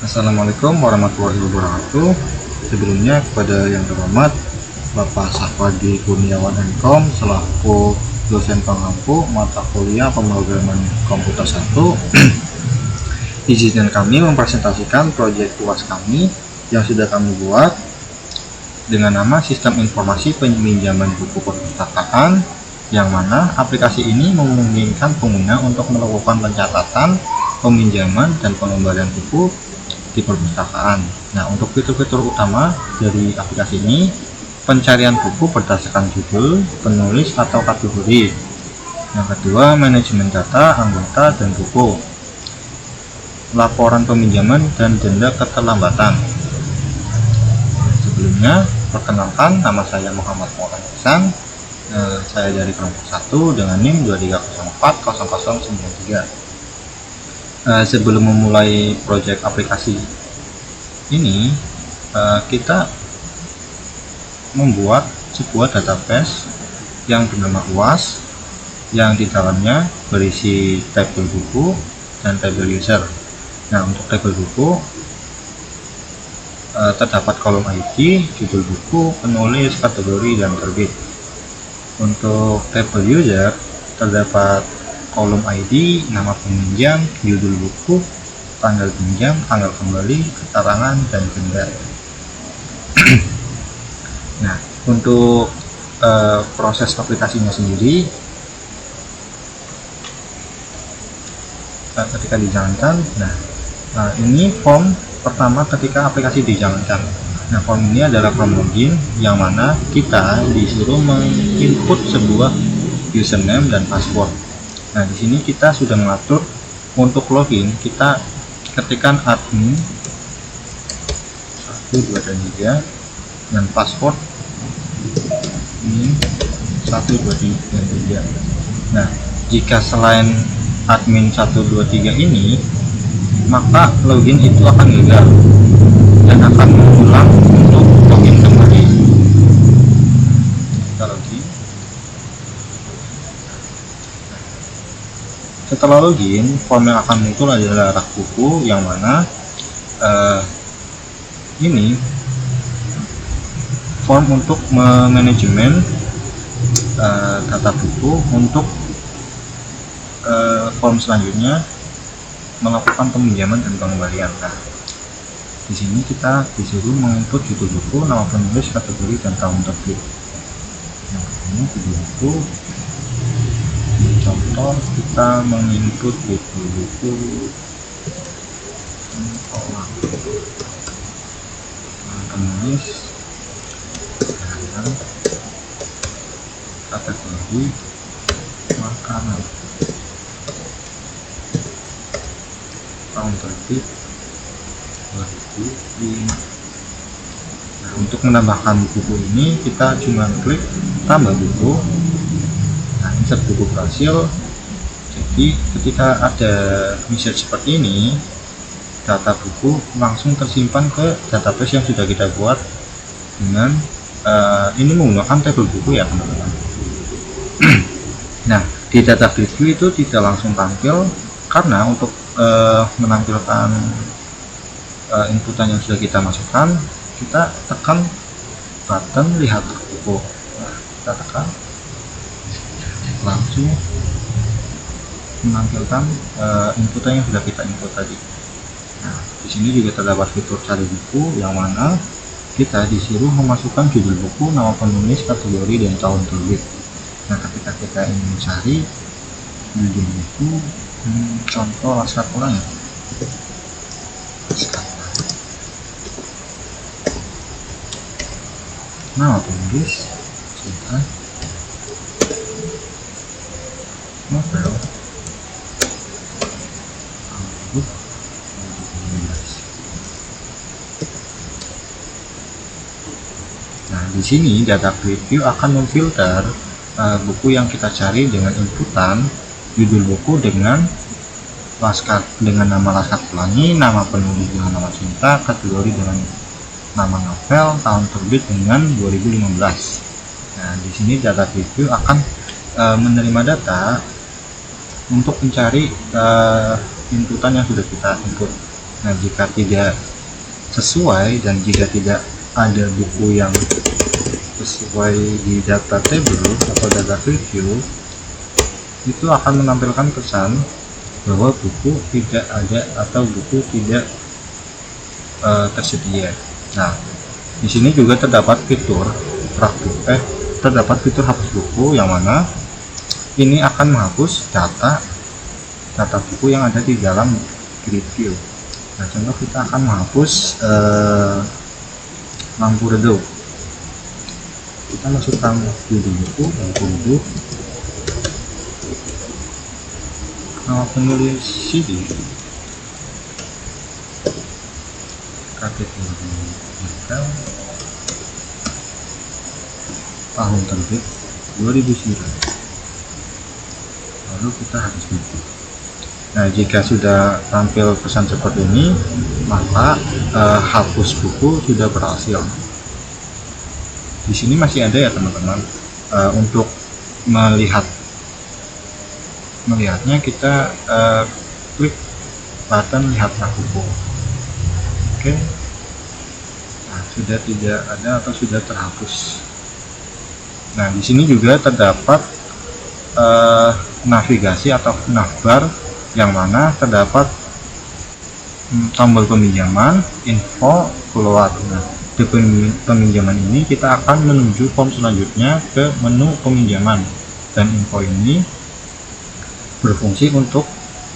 Assalamualaikum warahmatullahi wabarakatuh. Sebelumnya kepada yang terhormat Bapak Safadi Kurniawan MKom selaku dosen pengampu mata kuliah pemrograman komputer 1, izinkan kami mempresentasikan proyek UAS kami yang sudah kami buat dengan nama Sistem Informasi Peminjaman Buku Perpustakaan, yang mana aplikasi ini memungkinkan pengguna untuk melakukan pencatatan, peminjaman, dan pengembalian buku di perpustakaan. Nah, untuk fitur-fitur utama dari aplikasi ini, pencarian buku berdasarkan judul, penulis, atau kategori. Yang kedua, manajemen data, anggota, dan buku. Laporan peminjaman dan denda keterlambatan. Sebelumnya, perkenalkan, nama saya Muhammad Maulana Ihsan. Saya dari kelompok 1 dengan NIM 23040093. Sebelum memulai proyek aplikasi ini, kita membuat sebuah database yang bernama UAS, yang di dalamnya berisi tabel buku dan tabel user. Nah, untuk tabel buku terdapat kolom ID, judul buku, penulis, kategori, dan terbit. Untuk tabel user terdapat kolom ID, nama peminjam, judul buku, tanggal pinjam, tanggal kembali, keterangan, dan denda. Nah, untuk proses aplikasinya sendiri, ketika dijalankan, ini form pertama ketika aplikasi dijalankan. Nah, form ini adalah form login yang mana kita disuruh menginput sebuah username dan password. Nah, di sini kita sudah mengatur untuk login, kita ketikkan admin 1, 2, dan 3 dan password ini 1, 2, 3, dan 3. Nah, jika selain admin 1, 2, 3 ini, maka login itu akan gagal dan akan mengulang untuk login kembali. Kita login. Setelah login, form yang akan muncul adalah rak buku, yang mana ini form untuk manajemen data buku. Untuk form selanjutnya melakukan peminjaman dan pengembalian. Nah, di sini kita disuruh menginput judul buku, nama penulis, kategori, dan tahun terbit. Yang pertama judul buku. Contoh, kita menginput judul buku penulis, dan kategori makanan, tahun terbit 2005. Nah, untuk menambahkan buku ini, kita cuma klik tambah buku. Nah, insert buku berhasil. Jadi ketika ada message seperti ini, data buku langsung tersimpan ke database yang sudah kita buat dengan ini menggunakan tabel buku ya, teman-teman. Nah, di data preview itu tidak langsung tampil karena untuk menampilkan inputan yang sudah kita masukkan, kita tekan button lihat buku. Nah, kita tekan, langsung menampilkan inputan yang sudah kita input tadi. Nah, di sini juga terdapat fitur cari buku, yang mana kita disuruh memasukkan judul buku, nama penulis, kategori, dan tahun terbit. Nah, ketika kita ingin mencari judul buku, contoh Laskar Pelangi, nama penulis, cinta, novel, Nah, di sini data preview akan memfilter buku yang kita cari dengan inputan judul buku dengan nama Laskar Pelangi, nama penulis dengan nama cinta, kategori dengan nama novel, tahun terbit dengan 2015. Nah, di sini data preview akan menerima data untuk mencari inputan yang sudah kita input. Nah, jika tidak sesuai dan jika tidak ada buku yang sesuai di data table atau data review, itu akan menampilkan pesan bahwa buku tidak ada atau buku tidak tersedia. Nah, di sini juga terdapat fitur terdapat fitur hapus buku, yang mana ini akan menghapus data buku yang ada di dalam review. Nah, contoh kita akan menghapus lampu redup. Kita masukkan judul buku, lampu redup, nama penulis CD, kategori detail, tahun terbit 2009, lalu kita hapus buku. Nah, jika sudah tampil pesan seperti ini, maka hapus buku sudah berhasil. Di sini masih ada ya teman-teman, untuk melihatnya kita klik button lihat buku. Oke. Nah, sudah tidak ada atau sudah terhapus. Nah, di sini juga terdapat navigasi atau navbar, yang mana terdapat tombol peminjaman, info, keluar. Nah, di peminjaman ini kita akan menuju form selanjutnya ke menu peminjaman, dan info ini berfungsi untuk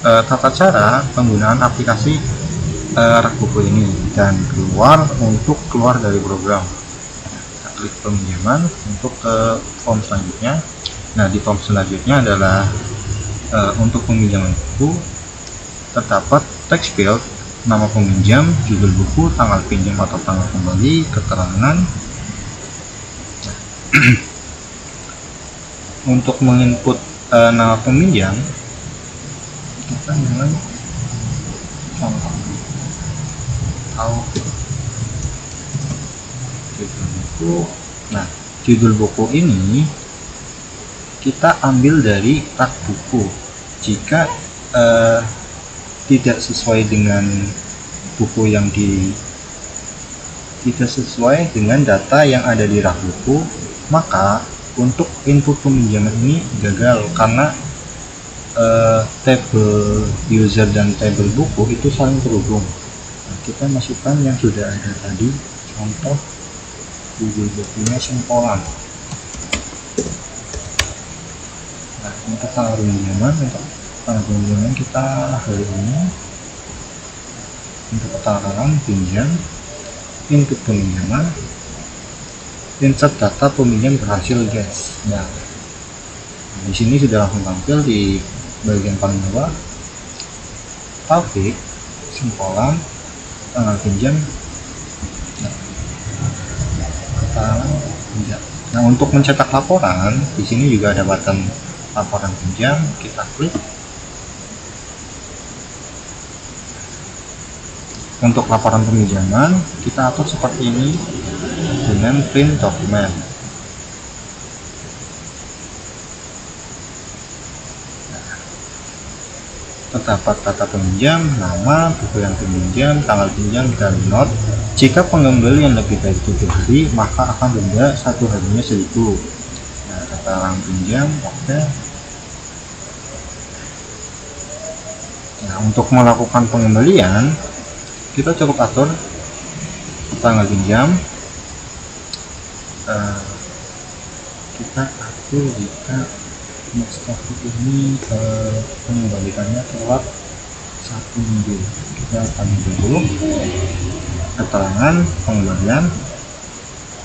tata cara penggunaan aplikasi rak buku ini, dan untuk keluar dari program. Kita klik peminjaman untuk ke form selanjutnya. Nah, di form selanjutnya adalah untuk peminjaman buku, terdapat text field, nama peminjam, judul buku, tanggal pinjam atau tanggal kembali, keterangan. Untuk menginput nama peminjam, kita mulai contoh judul buku. Nah, judul buku ini kita ambil dari rak buku. Jika tidak sesuai dengan buku yang tidak sesuai dengan data yang ada di rak buku, maka untuk input peminjaman ini gagal, karena tabel user dan tabel buku itu saling terhubung. Nah, kita masukkan yang sudah ada tadi, contoh judul bukunya Sempolan. Nah, untuk tanggal peminjaman kita hari ini. Untuk keterangan pinjam, input peminjaman, insert data peminjam berhasil, guys. Nah, di sini sudah langsung tampil di bagian paling bawah, Taufik, Sempolan, tanggal pinjam, keterangan pinjam. Nah, untuk mencetak laporan, di sini juga ada button laporan pinjam, kita klik. Untuk laporan peminjaman, kita atur seperti ini dengan print dokumen. Terdapat data peminjam, nama, buku yang diminjam, tanggal pinjam, dan not. Jika pengembalian lebih dari 7 hari, maka akan denda 1 harinya 1.000. Nah, keterangan pinjam, oke. Nah, untuk melakukan pengembalian, kita cukup atur tanggal pinjam. Kita atur jika Mustafa ini mengembalikannya telat 1 minggu. Kita akan dulu keterangan pengembalian,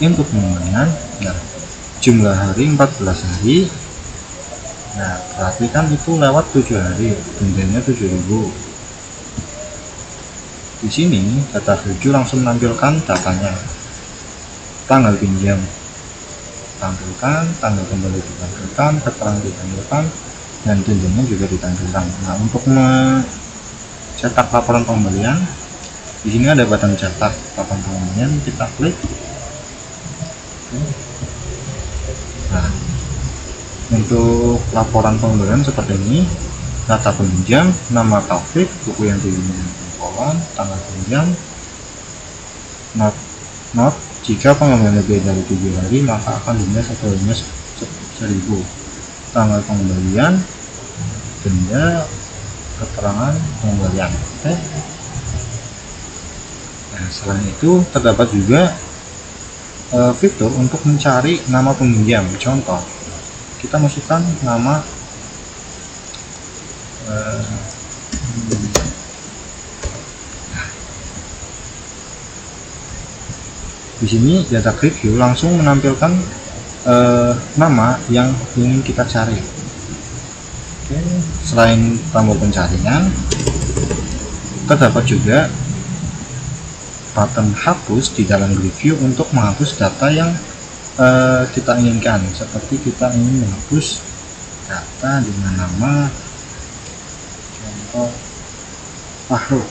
input pengembalian. Nah, jumlah hari 14 hari. Nah, perhatikan itu lewat 7 hari, dendanya 7.000. Di sini data review langsung menampilkan datanya. Tanggal pinjam tampilkan, tanggal kembali ditampilkan, keterangan ditampilkan, dan dendanya juga ditampilkan. Nah, untuk mencetak laporan pembelian, di sini ada button cetak laporan pembelian, kita klik. Nah, untuk laporan pembelian seperti ini, data peminjam, nama Taufik, buku yang diminta pengkolan, tanggal pinjam, not jika pengembalian lebih dari 7 hari maka akan denda satu harinya 1.000. Tanggal pengembalian, denda, keterangan pengembalian. Oke. Nah, selain itu terdapat juga fitur untuk mencari nama peminjam. Contoh, kita masukkan nama di sini data review langsung menampilkan nama yang ingin kita cari. Oke, selain tombol pencarian, terdapat juga button hapus di dalam review untuk menghapus data yang kita inginkan. Seperti kita ingin menghapus data dengan nama contoh Fahru,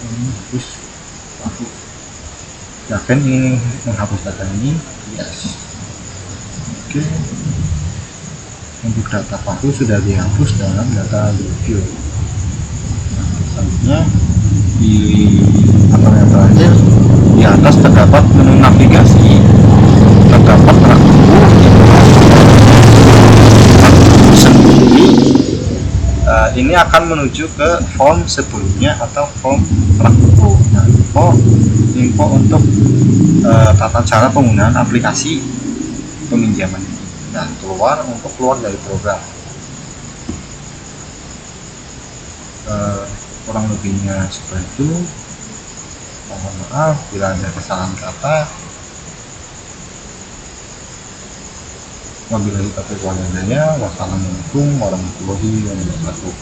ini hapus Fahru. Yakin ingin menghapus data ini? Yes. Oke, untuk data Fahru sudah dihapus dalam data review. Nah, selanjutnya di atau yang terakhir di atas terdapat menu navigasi, terdapat rak buku sendiri. Ini akan menuju ke form sebelumnya atau form rak buku. Nah, info untuk tata cara penggunaan aplikasi peminjaman ini dan keluar dari program. Kurang lebihnya seperti itu. Mohon maaf bila ada kesalahan kata. Wabillahi taufiq wal hidayah. Wassalamualaikum warahmatullahi wabarakatuh.